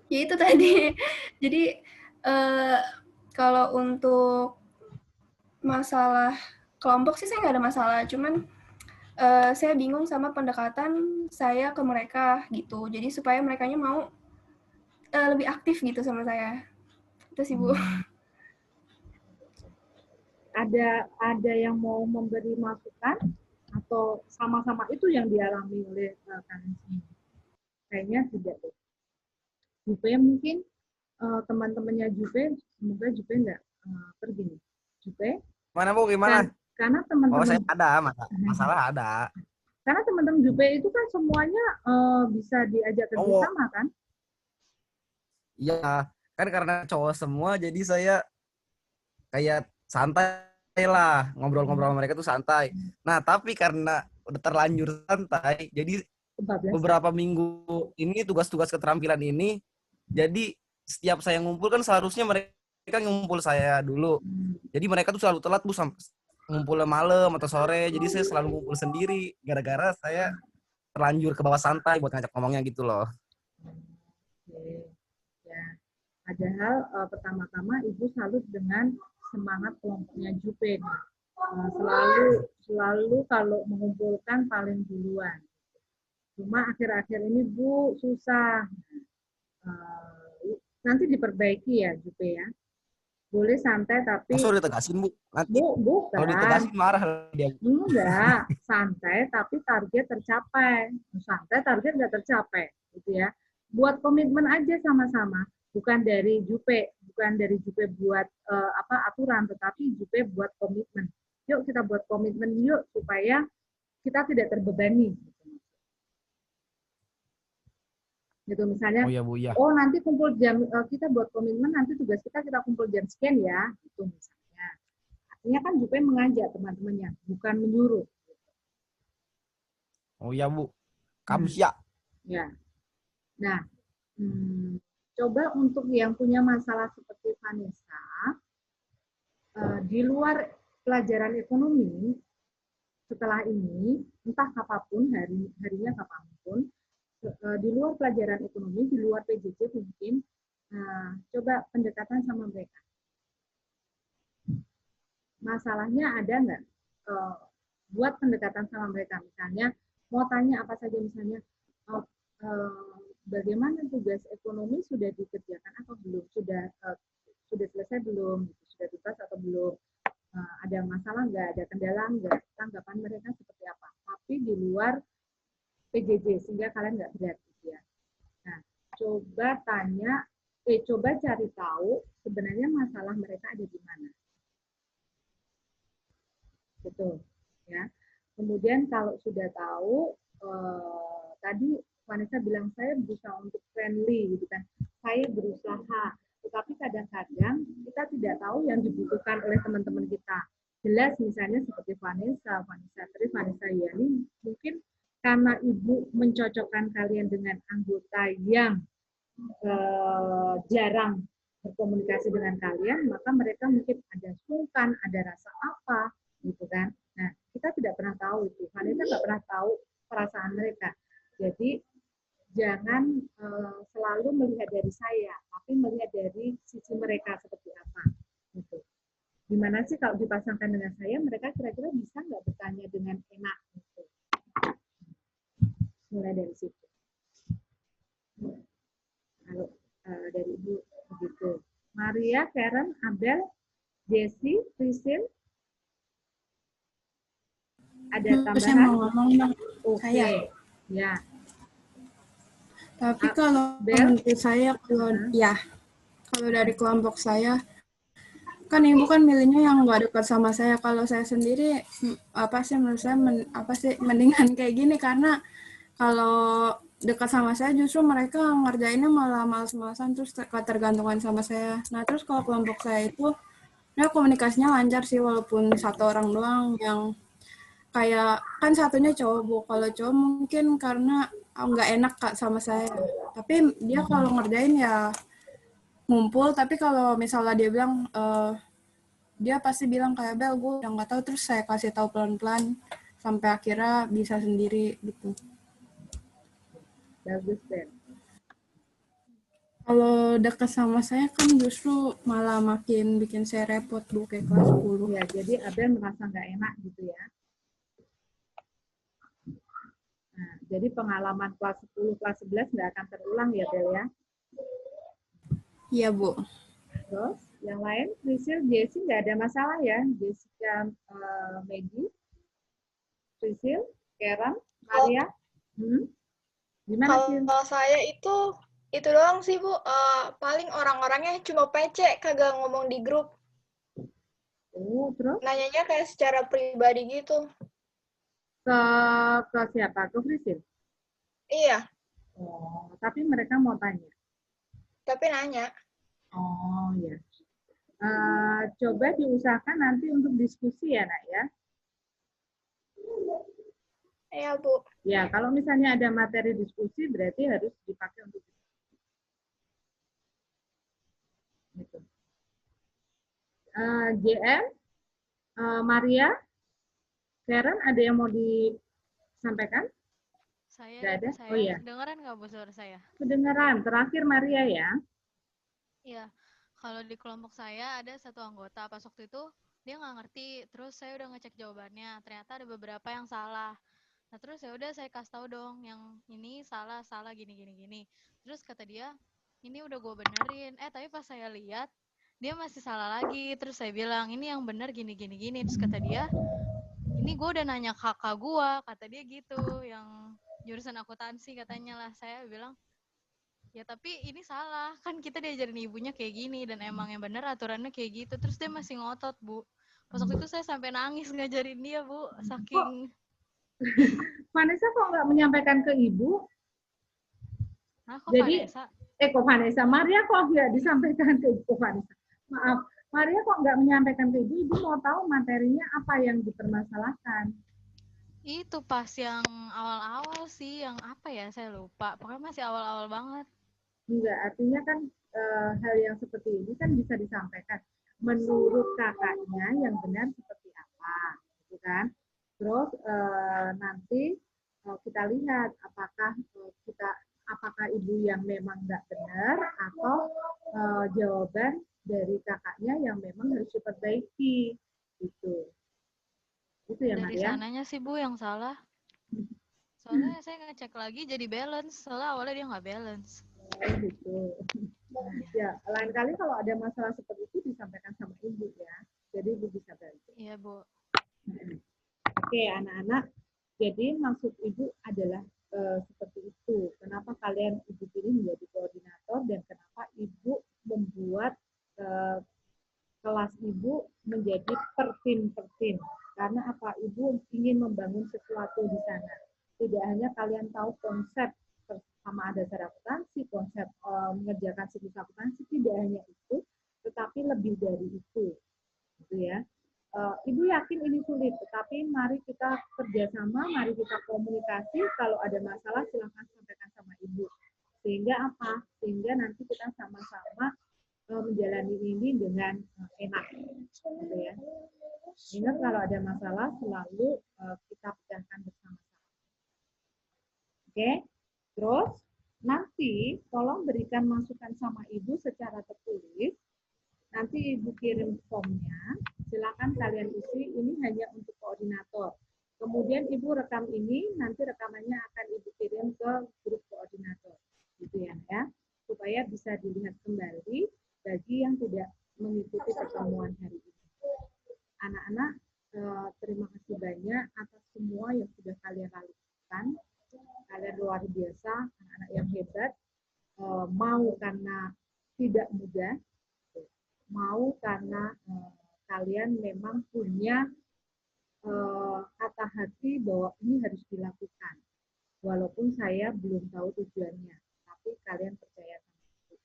ya itu tadi. Jadi kalau untuk masalah kelompok sih saya nggak ada masalah, cuman saya bingung sama pendekatan saya ke mereka gitu. Jadi supaya merekanya mau lebih aktif gitu sama saya. Itu sih Bu. Ada yang mau memberi masukan atau sama-sama itu yang dialami oleh kalian semua? Kayaknya tidak. Jupe mungkin teman-temannya Jupe, semoga Jupe nggak pergi nih. Jupe? Mana Bu, gimana? Karena teman-teman saya ada, masalah ada. Karena teman-teman Jupe itu kan semuanya bisa diajak kerjasama kan? Iya, kan karena cowok semua, jadi saya kayak santai lah, ngobrol-ngobrol sama mereka tuh santai. Nah, tapi karena udah terlanjur santai, jadi beberapa minggu ini tugas-tugas keterampilan ini, jadi setiap saya ngumpul kan seharusnya mereka ngumpul saya dulu. Jadi mereka tuh selalu telat Bu, sampai ngumpulnya malam atau sore, jadi saya selalu ngumpul sendiri gara-gara saya terlanjur ke bawah santai buat ngajak ngomongnya gitu loh. Oke. Ya. Padahal pertama-tama Ibu salut dengan semangat kelompoknya Jupe. Selalu kalau mengumpulkan paling duluan. Cuma akhir-akhir ini Bu susah. Nanti diperbaiki ya Jupe ya. Boleh santai tapi Masa udah ditegasin Bu? Nanti bukan. kalau ditegasin marah dia. Enggak, santai tapi target tercapai. Santai target nggak tercapai, gitu ya. Buat komitmen aja sama-sama, bukan dari Jupe buat aturan, tetapi Jupe buat komitmen. Yuk kita buat komitmen yuk supaya kita tidak terbebani. Gitu misalnya. Oh ya Bu, ya. Oh nanti kumpul jam kita buat komitmen nanti tugas kita kumpul jam sekian ya, gitu misalnya. Artinya kan Jupe mengajak teman-temannya, bukan menyuruh. Oh ya Bu, Kamsya. Ya. Nah, coba untuk yang punya masalah seperti Vanessa, di luar pelajaran ekonomi, setelah ini, entah kapanpun, harinya kapanpun, di luar pelajaran ekonomi, di luar PJJ mungkin, coba pendekatan sama mereka. Masalahnya ada nggak? Buat pendekatan sama mereka, misalnya, mau tanya apa saja, misalnya, bagaimana tugas ekonomi sudah dikerjakan atau belum? Sudah selesai belum? Sudah tuntas atau belum? Ada masalah nggak? Ada kendala nggak? Tanggapan mereka seperti apa? Tapi di luar PJJ sehingga kalian nggak berat gitu ya. Nah, coba cari tahu sebenarnya masalah mereka ada di mana. Betul, ya. Kemudian kalau sudah tahu, tadi Vanessa bilang saya berusaha untuk friendly gitu kan. Saya berusaha, tetapi kadang-kadang kita tidak tahu yang dibutuhkan oleh teman-teman kita. Jelas misalnya seperti Vanessa Tri, Vanessa Yani, mungkin karena Ibu mencocokkan kalian dengan anggota yang jarang berkomunikasi dengan kalian, maka mereka mungkin ada sungkan, ada rasa apa, gitu kan. Nah, kita tidak pernah tahu itu. Vanessa nggak pernah tahu perasaan mereka. Jadi, jangan selalu melihat dari saya, tapi melihat dari sisi mereka seperti apa. Gitu. Gimana sih kalau dipasangkan dengan saya, mereka kira-kira bisa nggak bertanya dengan enak? Gitu. Mulai dari situ. Kalau dari Ibu begitu. Maria, Karen, Abel, Jessie, Prisil. Ada Saya tambahan? mau ngomong dong. Oke. Saya. Ya. Tapi kalau Bel? menurut saya, kalau dari kelompok saya, kan ibu kan milihnya yang nggak dekat sama saya. Kalau saya sendiri, menurut saya mendingan kayak gini, karena kalau dekat sama saya justru mereka ngerjainnya malah males-malesan, terus ketergantungan sama saya. Nah, terus kalau kelompok saya itu, ya komunikasinya lancar sih, walaupun satu orang doang yang kayak, kan satunya cowok, Bu. Kalau cowok mungkin karena nggak enak Kak sama saya. Tapi dia kalau ngerjain ya ngumpul, tapi kalau misalnya dia bilang, dia pasti bilang kayak, Bel, gue udah nggak tahu, terus saya kasih tahu pelan-pelan sampai akhirnya bisa sendiri gitu. Bagus, Bel. Kalau dekat sama saya kan justru malah makin bikin saya repot, Bu, kayak kelas 10. Ya, jadi Abel merasa nggak enak gitu ya. Nah, jadi pengalaman kelas 10, kelas 11 nggak akan terulang ya, Bel ya? Iya, Bu. Terus, yang lain, Priscil, Jessie nggak ada masalah ya? Jessica, Maggie, Priscil, Karen, Maria? Gimana sih? Kalau saya itu doang sih, Bu. Paling orang-orangnya cuma PC, kagak ngomong di grup. Oh, terus? Nanyanya kayak secara pribadi gitu. Ke siapa? Ke Priscil? Iya. Oh, tapi mereka mau tanya. Tapi nanya. Oh, ya. Coba diusahakan nanti untuk diskusi ya, Nak ya. Iya, Bu. Ya, kalau misalnya ada materi diskusi berarti harus dipakai untuk diskusi. Gitu. JM, Maria, Karen, ada yang mau disampaikan? Nggak ada? Saya Oh iya. kedengeran nggak, Bu, suara saya? Kedengeran. Terakhir Maria ya. Iya, kalau di kelompok saya ada satu anggota, pas waktu itu dia nggak ngerti, terus saya udah ngecek jawabannya, ternyata ada beberapa yang salah. Nah terus ya udah saya kasih tahu dong, yang ini salah gini. Terus kata dia, ini udah gue benerin. Tapi pas saya lihat dia masih salah lagi. Terus saya bilang, ini yang bener gini. Terus kata dia, ini gue udah nanya kakak gue, kata dia gitu, yang jurusan akuntansi katanya lah. Saya bilang, ya tapi ini salah, kan kita diajarin ibunya kayak gini, dan emang yang bener aturannya kayak gitu. Terus dia masih ngotot, Bu. Pas waktu itu saya sampai nangis ngajarin dia, Bu, saking... Vanessa kok nggak menyampaikan ke ibu? Nah, kok Jadi, Vanessa? Kok Vanessa? Maria kok nggak disampaikan ke ibu, Vanessa? Maaf, Maria kok nggak menyampaikan ke ibu? Ibu mau tahu materinya apa yang dipermasalahkan. Itu pas yang awal-awal sih, yang apa ya, saya lupa. Pokoknya masih awal-awal banget. Enggak, artinya kan hal yang seperti ini kan bisa disampaikan menurut kakaknya yang benar seperti apa, gitu kan? Terus nanti kita lihat apakah ibu yang memang nggak benar atau jawaban dari kakaknya yang memang harus diperbaiki, gitu. Itu ya, Dari Maria? sananya sih, Bu, yang salah. Soalnya saya ngecek lagi jadi balance, soalnya awalnya dia nggak balance. Oh, gitu. Ya, lain kali kalau ada masalah seperti itu disampaikan sama ibu ya. Jadi ibu bisa bantu. Iya, Bu. Oke, anak-anak. Jadi maksud ibu adalah seperti itu. Kenapa kalian ibu pilih menjadi koordinator dan kenapa ibu membuat kelas ibu menjadi per tim. Karena apa? Ibu ingin membangun sesuatu di sana. Tidak hanya kalian tahu konsep sama ada dasar akuntansi, konsep mengerjakan siklus akuntansi, tidak hanya itu, tetapi lebih dari itu, gitu ya. Ibu yakin ini sulit, tetapi mari kita kerjasama, mari kita komunikasi. Kalau ada masalah silahkan sampaikan sama ibu. Sehingga apa? Sehingga nanti kita sama-sama menjalani ini dengan enak, gitu ya. Ingat kalau ada masalah selalu kita pecahkan bersama-sama. Oke? Terus nanti tolong berikan masukan sama ibu secara tertulis. Nanti ibu kirim formnya. Silakan kalian isi. Ini hanya untuk koordinator. Kemudian ibu rekam ini. Nanti rekamannya akan ibu kirim ke grup koordinator. Gitu ya. Supaya bisa dilihat kembali bagi yang tidak mengikuti pertemuan hari ini. Anak-anak terima kasih banyak atas semua yang sudah kalian lakukan. Kalian luar biasa, anak-anak yang hebat. Mau karena tidak mudah, mau karena kalian memang punya kata hati bahwa ini harus dilakukan. Walaupun saya belum tahu tujuannya, tapi kalian percaya sama aku.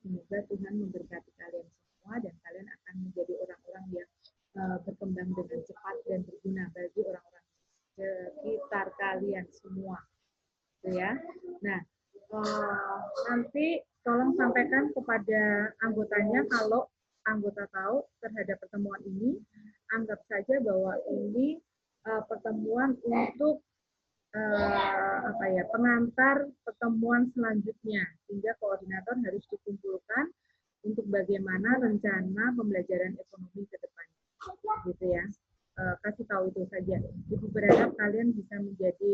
Semoga Tuhan memberkati kalian semua dan kalian akan menjadi orang-orang yang berkembang dengan cepat dan berguna bagi orang-orang sekitar kalian semua. Gitu ya. Nah, nanti tolong sampaikan kepada anggotanya kalau anggota tahu terhadap pertemuan ini, anggap saja bahwa ini pertemuan untuk pengantar pertemuan selanjutnya, sehingga koordinator harus dikumpulkan untuk bagaimana rencana pembelajaran ekonomi ke depannya, gitu ya. Kasih tahu itu saja. Ibu berharap kalian bisa menjadi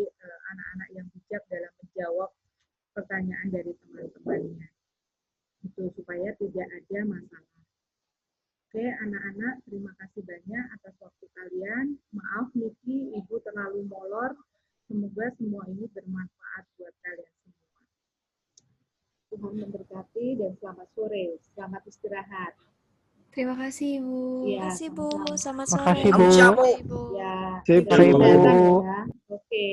anak-anak yang bijak dalam menjawab pertanyaan dari teman-temannya, itu supaya tidak ada masalah. Oke, anak-anak, terima kasih banyak atas waktu kalian. Maaf, Niki, Ibu terlalu molor. Semoga semua ini bermanfaat buat kalian semua. Tuhan memberkati dan selamat sore. Selamat istirahat. Terima kasih, Ibu. Ya, Terima kasih, Bu. Selamat Makasih, sore. Bu. Ya, Sip, tidak Bu. kelihatan ya. Oke.